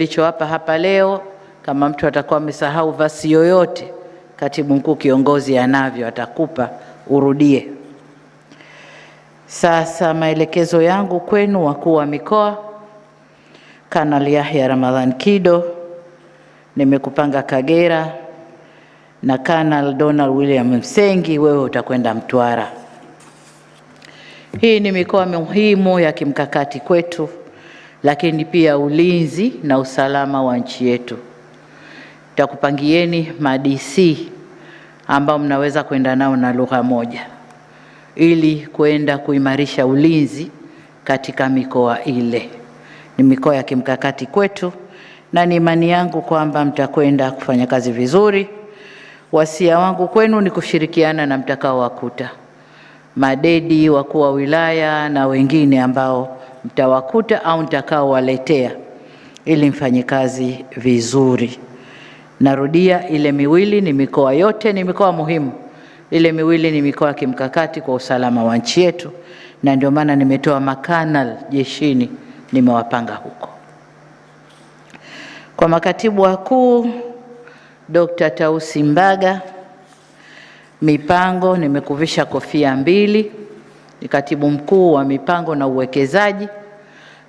Nilichowapa hapa leo, kama mtu atakuwa amesahau vasi yoyote, katibu mkuu kiongozi anavyo, atakupa urudie. Sasa maelekezo yangu kwenu wakuu wa mikoa. Kanali Yahya Ramadhan Kido nimekupanga Kagera, na Kanali Donald William Msengi wewe utakwenda Mtwara. Hii ni mikoa muhimu ya kimkakati kwetu, lakini pia ulinzi na usalama wa nchi yetu. Tutakupangieni ma-DC ambao mnaweza kwenda nao na lugha moja ili kwenda kuimarisha ulinzi katika mikoa ile. Ni mikoa ya kimkakati kwetu na ni imani yangu kwamba mtakwenda kufanya kazi vizuri. Wasia wangu kwenu ni kushirikiana na mtakao wakuta madedi, wakuu wa wilaya na wengine ambao mtawakuta au mtakao waletea, ili mfanye kazi vizuri. Narudia, ile miwili ni mikoa yote, ni mikoa muhimu. Ile miwili ni mikoa ya kimkakati kwa usalama wa nchi yetu, na ndio maana nimetoa makanal jeshini, nimewapanga huko. Kwa makatibu wakuu, Dr. Tausi Mbaga, mipango nimekuvisha kofia mbili, ni katibu mkuu wa mipango na uwekezaji,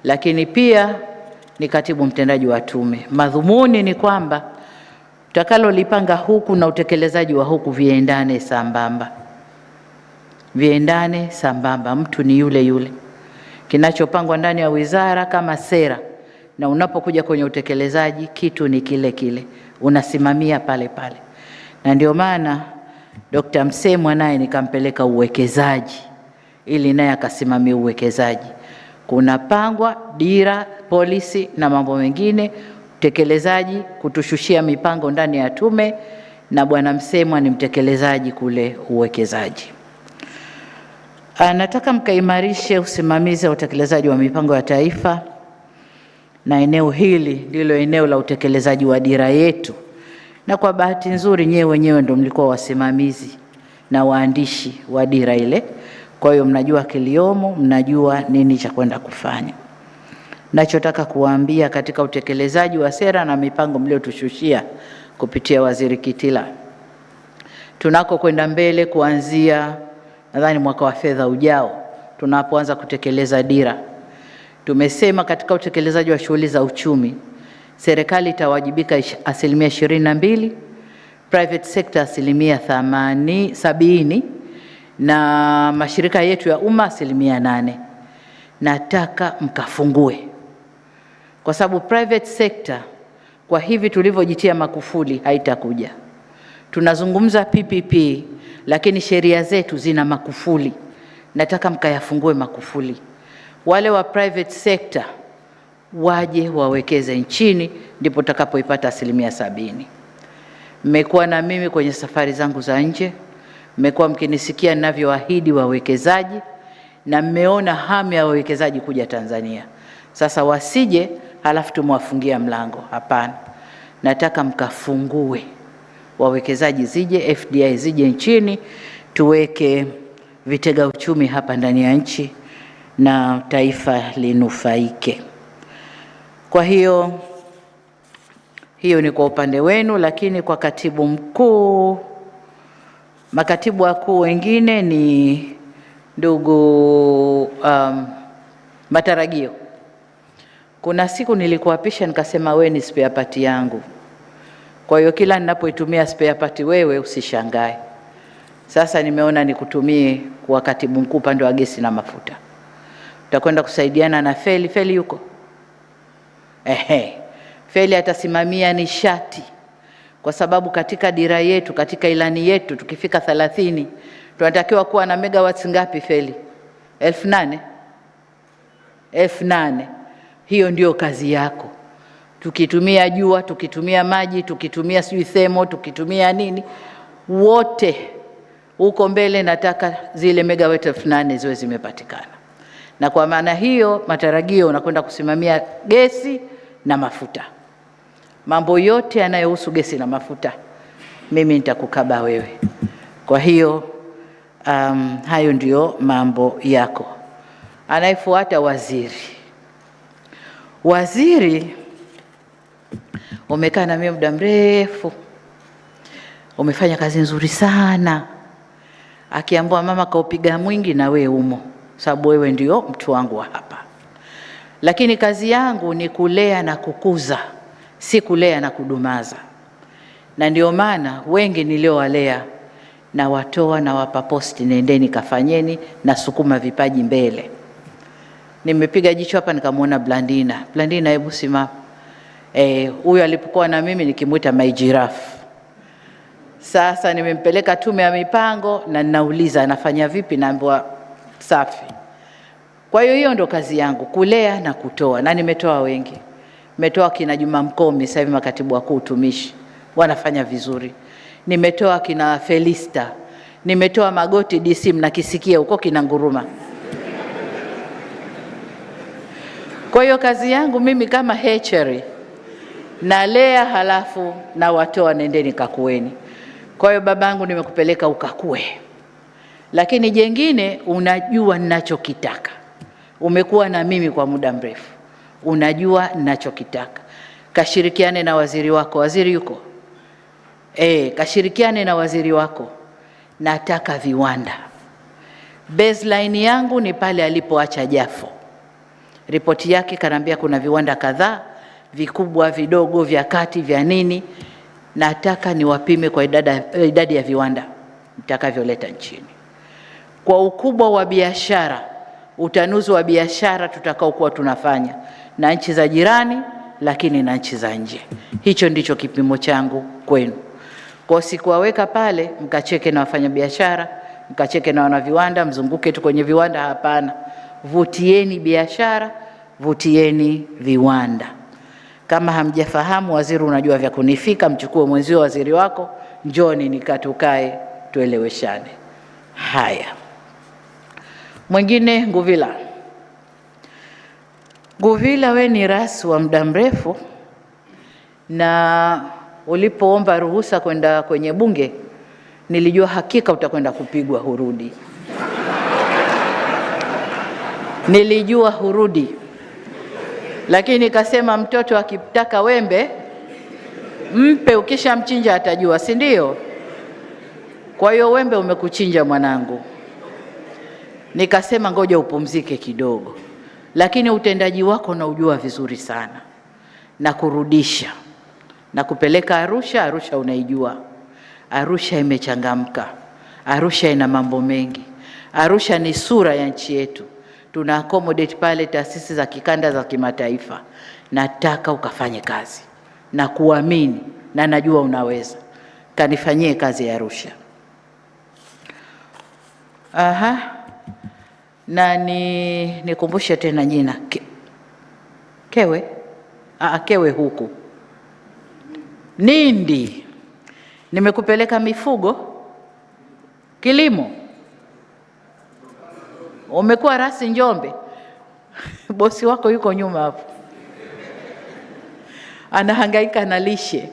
lakini pia ni katibu mtendaji wa tume. Madhumuni ni kwamba utakalolipanga huku na utekelezaji wa huku viendane sambamba. Viendane sambamba, mtu ni yule yule. Kinachopangwa ndani ya wizara kama sera, na unapokuja kwenye utekelezaji kitu ni kile kile, unasimamia pale pale. Na ndio maana Dr. Msemwa naye nikampeleka uwekezaji ili naye akasimamia uwekezaji. Kuna pangwa dira, policy na mambo mengine, utekelezaji kutushushia mipango ndani ya tume, na bwana Msemwa ni mtekelezaji kule uwekezaji. Nataka mkaimarishe usimamizi wa utekelezaji wa mipango ya taifa, na eneo hili ndilo eneo la utekelezaji wa dira yetu. Na kwa bahati nzuri nyewe wenyewe ndio mlikuwa wasimamizi na waandishi wa dira ile. Kwa hiyo mnajua kiliomo, mnajua nini cha kwenda kufanya. Nachotaka kuwaambia katika utekelezaji wa sera na mipango mliotushushia kupitia Waziri Kitila, tunako kwenda mbele kuanzia nadhani mwaka wa fedha ujao tunapoanza kutekeleza dira. Tumesema katika utekelezaji wa shughuli za uchumi, serikali itawajibika 22%, private sector 70%, na mashirika yetu ya umma 8%. Nataka mkafungue, kwa sababu private sector kwa hivi tulivyojitia makufuli haitakuja. Tunazungumza PPP, lakini sheria zetu zina makufuli. Nataka mkayafungue makufuli. Wale wa private sector waje wawekeze nchini, ndipo tutakapoipata 70%. Mmekuwa na mimi kwenye safari zangu za nje, mmekuwa mkinisikia ninavyoahidi wawekezaji, na mmeona hamu ya wawekezaji kuja Tanzania. Sasa wasije halafu tumwafungia mlango. Hapana, nataka mkafungue wawekezaji zije, FDI zije nchini, tuweke vitega uchumi hapa ndani ya nchi na taifa linufaike. Kwa hiyo ni kwa upande wenu, lakini kwa katibu mkuu, makatibu wakuu wengine ni ndugu Matarajio. Kuna siku nilikuapisha nikasema wewe ni spare part yangu. Kwa hiyo kila ninapoitumia spare part wewe usishangae. Sasa nimeona nikutumie kwa katibu mkuu upande wa gesi na mafuta. Tutakwenda kusaidiana na Feli yuko. Feli atasimamia nishati, kwa sababu katika dira yetu, katika ilani yetu tukifika 30 tunatakiwa kuwa na megawatts ngapi Feli? 8,000. Hiyo ndio kazi yako. Tukitumia jua, tukitumia maji, tukitumia thermo, tukitumia nini, wote huko mbele nataka zile megawatt 8,000 ziwe zimepatikana. Na kwa maana hiyo Matarajio unakwenda kusimamia gesi na mafuta. Mambo yote yanayohusu gesi na mafuta mimi nitakukaba wewe. Kwa hiyo hayo ndio mambo yako. Anayefuata waziri. Waziri umekaa na mimi muda mrefu, umefanya kazi nzuri sana. Akiambiwa mama kaupiga mwingi, na we umo, sababu wewe ndio mtu wangu wa hapa. Lakini kazi yangu ni kulea na kukuza, si kulea na kudumaza. Na ndio maana wengi niliowalea na watoa na wapa posti, nendeni kafanyeni na sukuma vipaji mbele. Nimepiga jicho hapa nikamwona Blandina. Blandina, hebu simama. Huyu alipokuwa na mimi nikimuita my giraffe. Sasa nimempeleka tume ya mipango na ninauliza anafanya vipi, naambiwa safi. Kwa hiyo ndo kazi yangu, kulea na kutoa, na nimetoa wengi. Nimetoa kina Juma Mkomi, sasa hivi makatibu wakuu utumishi, wanafanya vizuri. Nimetoa kina Felista, nimetoa Magoti DC, mnakisikia huko kina Nguruma. Kwa hiyo kazi yangu mimi kama hatchery, nalea halafu na watoa, nendeni kakueni. Kwa hiyo babangu, nimekupeleka ukakue. Lakini jengine, unajua ninachokitaka. Umekuwa na mimi kwa muda mrefu, unajua ninachokitaka. Kashirikiane na waziri wako. Waziri yuko? Kashirikiane na waziri wako. Nataka viwanda. Baseline yangu ni pale alipoacha Jafo. Ripoti yake kanambia kuna viwanda kadhaa, vikubwa, vidogo, vya kati, vya nini. Nataka niwapime kwa idadi ya viwanda nitakavyoleta nchini, kwa ukubwa wa biashara, utanuzi wa biashara tutakao kuwa tunafanya na nchi za jirani, lakini na nchi za nje. Hicho ndicho kipimo changu kwenu. Kwa sikuwaweka pale mkacheke na wafanyabiashara, mkacheke na wanaviwanda, mzunguke tu kwenye viwanda. Hapana, vutieni biashara, vutieni viwanda. Kama hamjafahamu, waziri unajua vya kunifika, mchukue mwenzio waziri wako, njoni nikatukae tueleweshane. Haya. Mwingine, Nguvila. Nguvila, we ni rasi wa muda mrefu, na ulipoomba ruhusa kwenda kwenye bunge nilijua hakika utakwenda kupigwa hurudi. Nilijua hurudi. Lakini nikasema mtoto akitaka wembe mpe, ukisha mchinja atajua, si ndio? Kwa hiyo wembe umekuchinja mwanangu. Nikasema ngoja upumzike kidogo, lakini utendaji wako na ujua vizuri sana, na kurudisha na kupeleka Arusha. Arusha unaijua, Arusha imechangamka, Arusha ina mambo mengi, Arusha ni sura ya nchi yetu. Tuna accommodate pale taasisi za kikanda za kimataifa. Nataka ukafanye kazi na kuamini, na najua unaweza. Kanifanyie kazi ya Arusha. Na nikumbushe tena jina Kewe. Kewe huku Nindi. Nimekupeleka mifugo, kilimo. Umekuwa rasi Njombe. Bosi wako yuko nyuma hapo, anahangaika na lishe,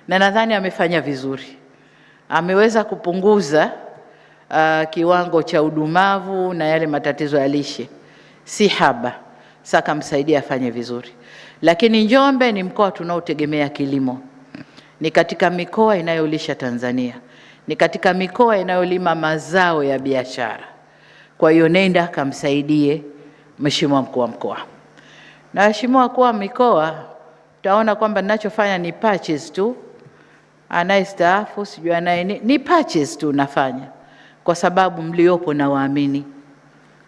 na nadhani amefanya vizuri. Ameweza kupunguza kiwango cha udumavu na yale matatizo ya lishe, si haba. Saka msaidia afanye vizuri. Lakini Njombe ni mkoa tunaotegemea kilimo, ni katika mikoa inayolisha Tanzania, ni katika mikoa inayolima mazao ya biashara. Kwa hiyo nenda kamsaidie Mheshimiwa mkuu wa mkoa. Na Mheshimiwa mkuu wa mikoa, utaona kwamba ninachofanya ni patches tu. Anayestaafu sijui anaye ni patches tu nafanya, kwa sababu mliopo na waamini,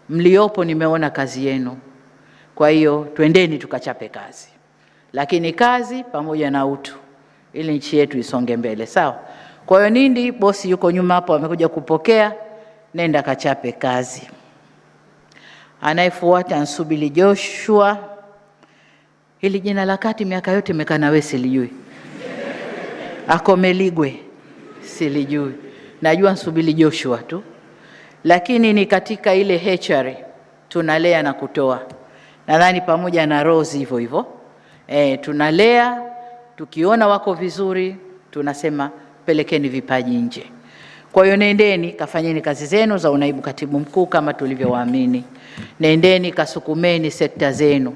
mliopo nimeona kazi yenu. Kwa hiyo twendeni tukachape kazi, lakini kazi pamoja na utu, ili nchi yetu isonge mbele, sawa? Kwa hiyo Nindi, bosi yuko nyuma hapo, amekuja kupokea. Nenda kachape kazi. Anayefuata Nsubili Joshua. Hili jina la kati miaka yote mekaa na wewe silijui. Akomeligwe silijui. Najua Nsubili Joshua tu. Lakini ni katika ile hatchery tunalea na kutoa. Nadhani pamoja na Rose hivyo hivyo. Tunalea, tukiona wako vizuri tunasema pelekeni vipaji nje. Kwa hiyo nendeni kafanyeni kazi zenu za unaibu katibu mkuu kama tulivyowaamini. Nendeni kasukumeni sekta zenu.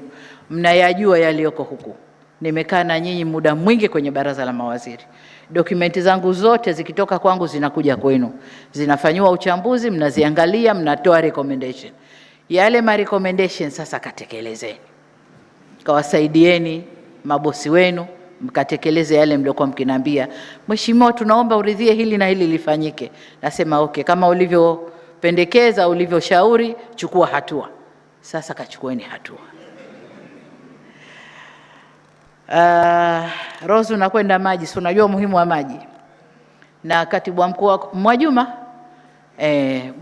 Mnayajua yaliyoko huku. Nimekaa na nyinyi muda mwingi kwenye baraza la mawaziri. Dokumenti zangu zote zikitoka kwangu zinakuja kwenu, zinafanywa uchambuzi, mnaziangalia, mnatoa recommendation. Yale ma recommendation sasa katekelezeni, kawasaidieni mabosi wenu mkatekeleze yale mliokuwa mkinambia, mheshimiwa, tunaomba uridhie hili na hili lifanyike. Nasema okay, kama ulivyopendekeza, ulivyoshauri, chukua hatua. Sasa kachukueni hatua. Rose, unakwenda maji, si unajua umuhimu wa maji? Na katibu wa mkuu Mwajuma,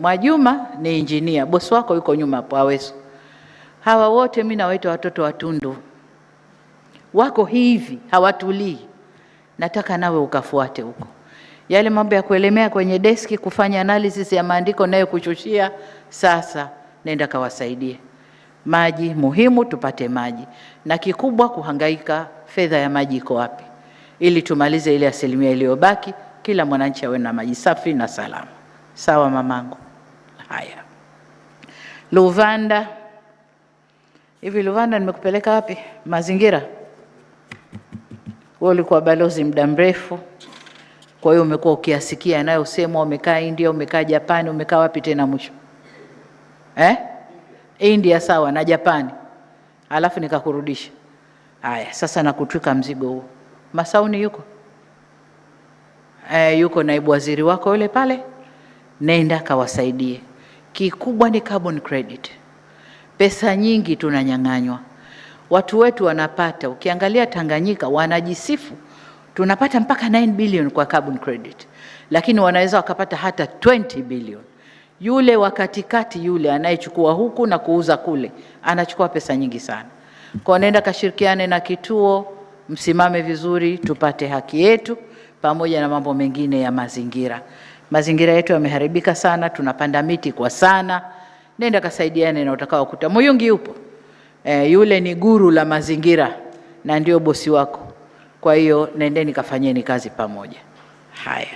Mwajuma ni engineer, bosi wako yuko nyuma hapo Aweso. Hawa wote mimi nawaita watoto wa Tundu, wako hivi hawatulii. Nataka nawe ukafuate huko. Yale mambo ya kuelemea kwenye deski kufanya analysis ya maandiko nayo kuchushia, sasa nenda kawasaidie. Maji muhimu, tupate maji, na kikubwa kuhangaika fedha ya maji iko wapi, ili tumalize ile 10% iliyobaki, kila mwananchi awe na maji safi na salama. Sawa mamangu? Haya, Luvanda. Hivi Luvanda nimekupeleka wapi? Mazingira. Wewe ulikuwa balozi muda mrefu, kwa hiyo umekuwa ukiasikia yanayosemwa. Umekaa India, umekaa Japani, umekaa wapi tena mwisho? India sawa na Japani, alafu nikakurudisha. Haya, sasa nakutwika mzigo huo. Masauni yuko? Yuko naibu waziri wako yule pale, nenda kawasaidie. Kikubwa ni carbon credit. Pesa nyingi tunanyang'anywa. Watu wetu wanapata, ukiangalia Tanganyika wanajisifu, tunapata mpaka 9 billion kwa carbon credit, lakini wanaweza wakapata hata 20 billion. Yule wa katikati, yule anayechukua huku na kuuza kule, anachukua pesa nyingi sana. Kwa nenda kashirikiane na kituo, msimame vizuri, tupate haki yetu, pamoja na mambo mengine ya mazingira. Mazingira yetu yameharibika sana, tunapanda miti kwa sana. Nenda kasaidiane na utakao kuta. Muyungi yupo. Yule ni guru la mazingira na ndio bosi wako. Kwa hiyo nendeni kafanyeni kazi pamoja. Haya.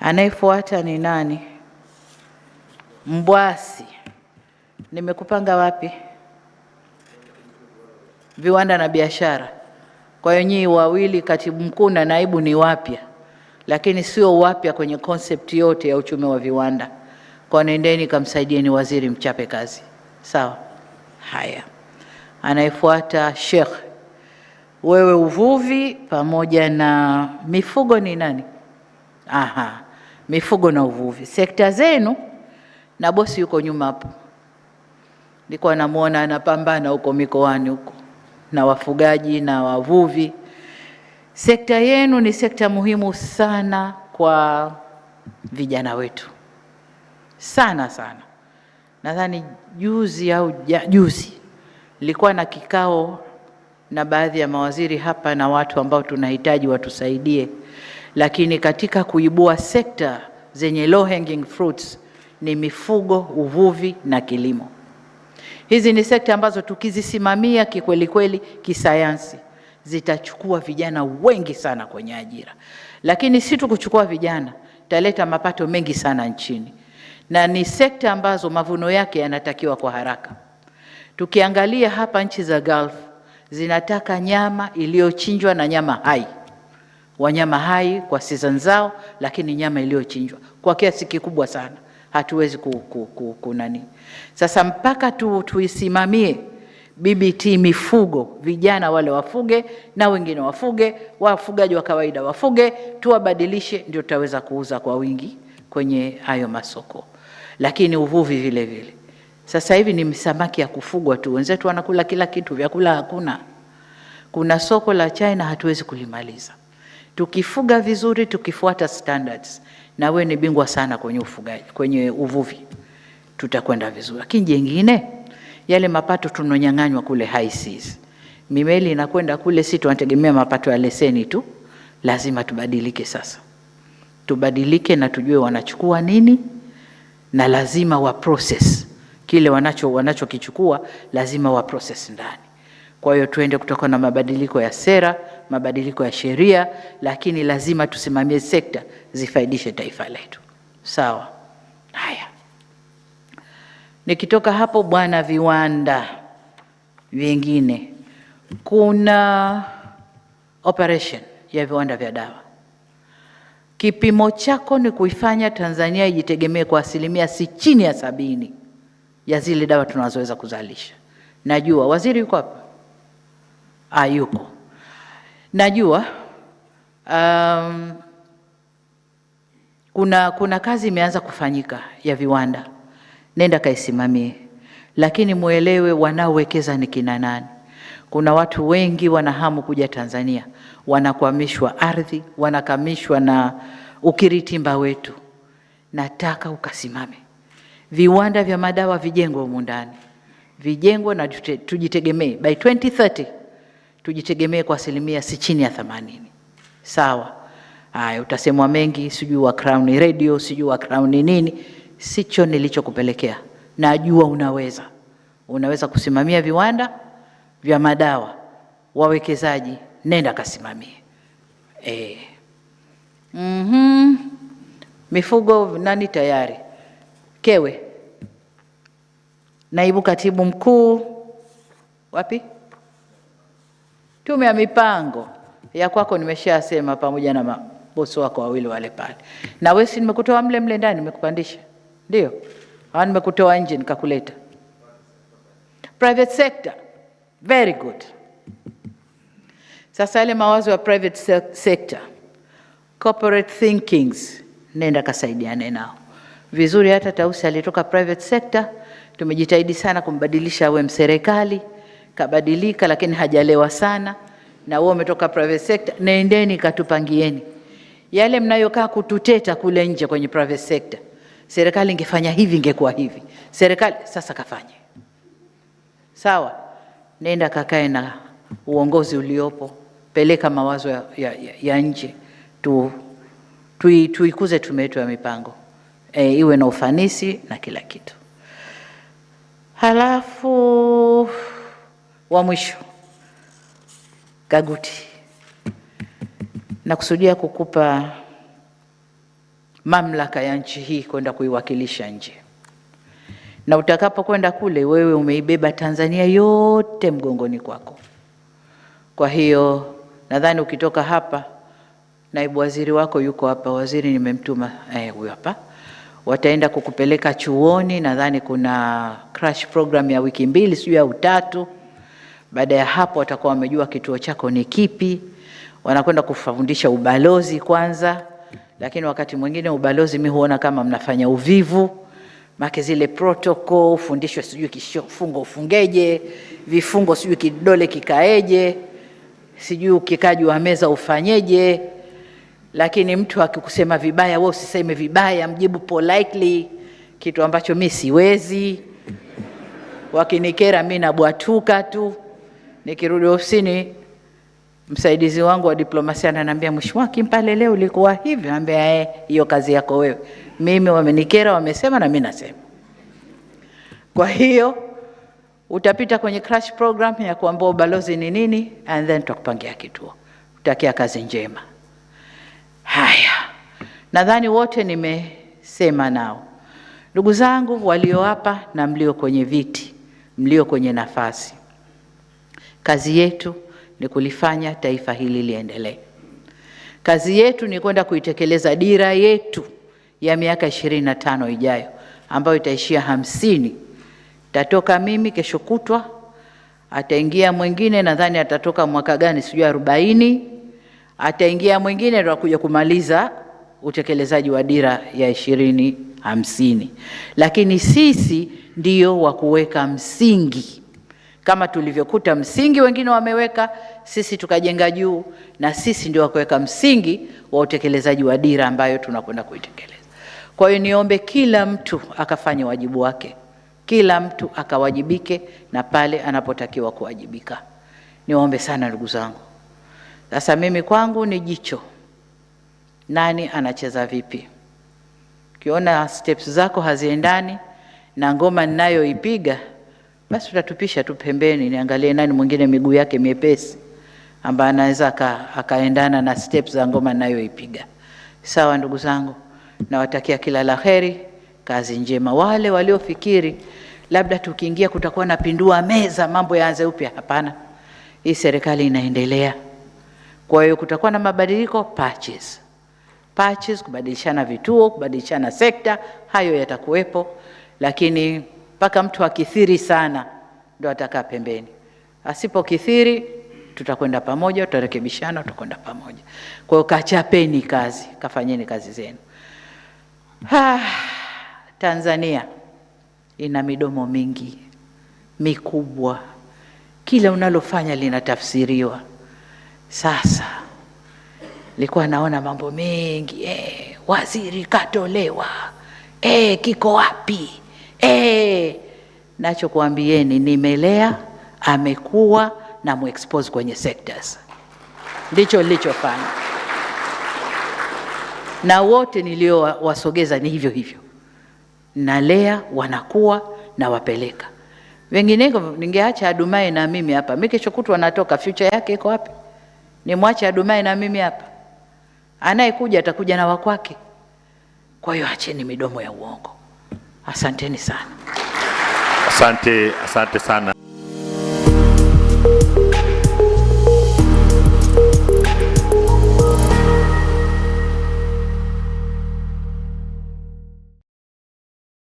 Anayefuata ni nani? Mbwasi. Nimekupanga wapi? Viwanda na biashara. Kwa hiyo nyinyi wawili, katibu mkuu na naibu, ni wapya, lakini sio wapya kwenye concept yote ya uchumi wa viwanda. Kwa nendeni kamsaidieni waziri, mchape kazi. Sawa? Haya. Anayefuata Sheikh. Wewe uvuvi pamoja na mifugo ni nani? Aha. Mifugo na uvuvi. Sekta zenu, na bosi yuko nyuma hapo. Nilikuwa namuona anapambana huko mikoani huko na wafugaji na wavuvi. Sekta yenu ni sekta muhimu sana kwa vijana wetu. Sana sana. Nadhani juzi nilikuwa na kikao na baadhi ya mawaziri hapa na watu ambao tunahitaji watusaidie, lakini katika kuibua sekta zenye low hanging fruits ni mifugo, uvuvi na kilimo. Hizi ni sekta ambazo tukizisimamia kikweli kweli kisayansi zitachukua vijana wengi sana kwenye ajira. Lakini si tu kuchukua vijana, taleta mapato mengi sana nchini. Na ni sekta ambazo mavuno yake yanatakiwa kwa haraka. Tukiangalia hapa nchi za Gulf zinataka nyama iliyochinjwa na nyama hai. Wanyama hai kwa season zao, lakini nyama iliyochinjwa kwa kiasi kikubwa sana. Hatuwezi kunani. Sasa mpaka tuisimamie BBT mifugo, vijana wale wafuge na wengine wafuge, wafugaji wa kawaida wafuge, tuwabadilishe, ndio tutaweza kuuza kwa wingi kwenye hayo masoko. Lakini uvuvi vile vile. Sasa hivi ni samaki ya kufugwa tu. Wenzetu wanakula kila kitu, vyakula hakuna. Kuna soko la China hatuwezi kulimaliza. Tukifuga vizuri, tukifuata standards, na wewe ni bingwa sana kwenye ufugaji, kwenye uvuvi, tutakwenda vizuri. Lakini jengine, yale mapato tunonyang'anywa kule high seas. Mimeli inakwenda kule, si tunategemea mapato ya leseni tu. Lazima tubadilike sasa. Tubadilike na tujue wanachukua nini, na lazima wa process kile wanachokichukua, lazima wa process ndani. Kwa hiyo tuende kutoka na mabadiliko ya sera, mabadiliko ya sheria, lakini lazima tusimamie sekta zifaidishe taifa letu. Sawa? Haya. Nikitoka hapo bwana, viwanda vingine. kuna operation ya viwanda vya dawa. Kipimo chako ni kuifanya Tanzania ijitegemee kwa 60% ya zile dawa tunazoweza kuzalisha. Najua waziri yuko hapa, yuko. Najua kuna kazi imeanza kufanyika ya viwanda, nenda kaisimamie, lakini muelewe wanaowekeza ni kina nani. Kuna watu wengi wanahamu kuja Tanzania, wanakwamishwa ardhi, wanakamishwa na ukiritimba wetu. Nataka ukasimame, viwanda vya madawa vijengwe humu ndani, vijengwe na tujitegemee. By 2030 tujitegemee kwa 60%. Sawa? Haya, utasemwa mengi, sijui wa Crown Radio, sijui wa Crown nini. Sicho nilichokupelekea. Najua unaweza kusimamia viwanda vya madawa, wawekezaji, nenda kasimamie. Mifugo nani tayari? Kewe, naibu katibu mkuu wapi? Tume ya mipango ya kwako nimeshasema, pamoja na mabosi wako wawili wale pale. Na wewe si nimekutoa mle ndani, nimekupandisha, ndio? Au nimekutoa nje nikakuleta? Private sector, very good. Sasa ile mawazo ya private sector, corporate thinkings, nenda kasaidiane nao vizuri. Hata Tausi alitoka private sector, tumejitahidi sana kumbadilisha awe mserikali, kabadilika, lakini hajalewa sana. Na wewe umetoka private sector, nendeni katupangieni yale mnayokaa kututeta kule nje kwenye private sector. Serikali ingefanya hivi, ingekuwa hivi. Serikali sasa kafanye sawa. Nenda kakae na uongozi uliopo, peleka mawazo ya nje, tuikuze tume yetu ya mipango, iwe na ufanisi na kila kitu. Halafu wa mwisho, Kaguti, nakusudia kukupa mamlaka ya nchi hii kwenda kuiwakilisha nje, na utakapokwenda kule wewe umeibeba Tanzania yote mgongoni kwako. Kwa hiyo nadhani ukitoka hapa, naibu waziri wako yuko hapa, waziri nimemtuma, huyo hapa, wataenda kukupeleka chuoni. Nadhani kuna crash program ya wiki 2 sio au 3. Baada ya hapo watakuwa wamejua kituo chako ni kipi, wanakwenda kufundisha ubalozi kwanza. Lakini wakati mwingine ubalozi mimi huona kama mnafanya uvivu, make zile protocol, ufundishwe sijui kifungo ufungeje, vifungo sijui kidole kikaeje, sijui ukikaji wa meza ufanyeje. Lakini mtu akikusema vibaya, wewe usiseme vibaya, mjibu politely, kitu ambacho mimi siwezi. Wakinikera mimi nabwatuka tu. Nikirudi ofisini, msaidizi wangu wa diplomasia ananiambia, Mheshimiwa Kimpale leo ulikuwa hivi. Anambia hiyo kazi yako wewe. Mimi wamenikera, wamesema na mimi nasema. Kwa hiyo utapita kwenye crash program ya kuambia ubalozi ni nini, and then tutakupangia kituo. Utakia kazi njema. Haya, nadhani wote nimesema nao. Ndugu zangu walio hapa na mlio kwenye viti, mlio kwenye nafasi, kazi yetu ni kulifanya taifa hili liendelee. Kazi yetu ni kwenda kuitekeleza dira yetu ya miaka 25 ijayo, ambayo itaishia 50. Tatoka mimi kesho kutwa, ataingia mwingine, nadhani atatoka mwaka gani sijui 40, ataingia mwingine ndio kuja kumaliza utekelezaji wa dira ya 2050. Lakini sisi ndio wa kuweka msingi. Kama tulivyokuta msingi wengine wameweka, sisi tukajenga juu, na sisi ndio wa kuweka msingi wa utekelezaji wa dira ambayo tunakwenda kuitekeleza. Kwa hiyo niombe kila mtu akafanye wajibu wake, kila mtu akawajibike na pale anapotakiwa kuwajibika. Niombe sana ndugu zangu. Sasa mimi kwangu ni jicho, nani anacheza vipi. Ukiona steps zako haziendani na ngoma ninayoipiga, basi utatupisha tu pembeni, niangalie nani mwingine miguu yake miepesi ambaye anaweza akaendana na steps za ngoma ninayoipiga. Sawa ndugu zangu, nawatakia kila laheri, kazi njema. Wale waliofikiri labda tukiingia kutakuwa na pindua meza mambo yaanze upya, hapana. hii serikali inaendelea. Kwa hiyo kutakuwa na mabadiliko, patches, kubadilishana vituo, kubadilishana sekta, hayo yatakuwepo, lakini mpaka mtu akithiri sana ndo atakaa pembeni. Asipokithiri tutakwenda pamoja, tutarekebishana, tutakwenda pamoja. Kwa hiyo kachapeni kazi, kafanyeni kazi zenu. Tanzania ina midomo mingi mikubwa, kila unalofanya linatafsiriwa. Sasa nilikuwa naona mambo mengi, waziri katolewa, kiko wapi? Nacho kuambieni, nimelea, amekuwa na muexpose kwenye sectors. Ndicho nilichofanya, na wote niliowasogeza ni hivyo hivyo, nalea, wanakuwa na wapeleka. Wengineko ningeacha Adumaye na mimi hapa, mimi kesho kutwa natoka, future yake iko wapi? Nimwache Adumaye na mimi hapa? Anayekuja atakuja na wakwake. Kwa hiyo acheni midomo ya uongo. Asanteni sana. Asante sana.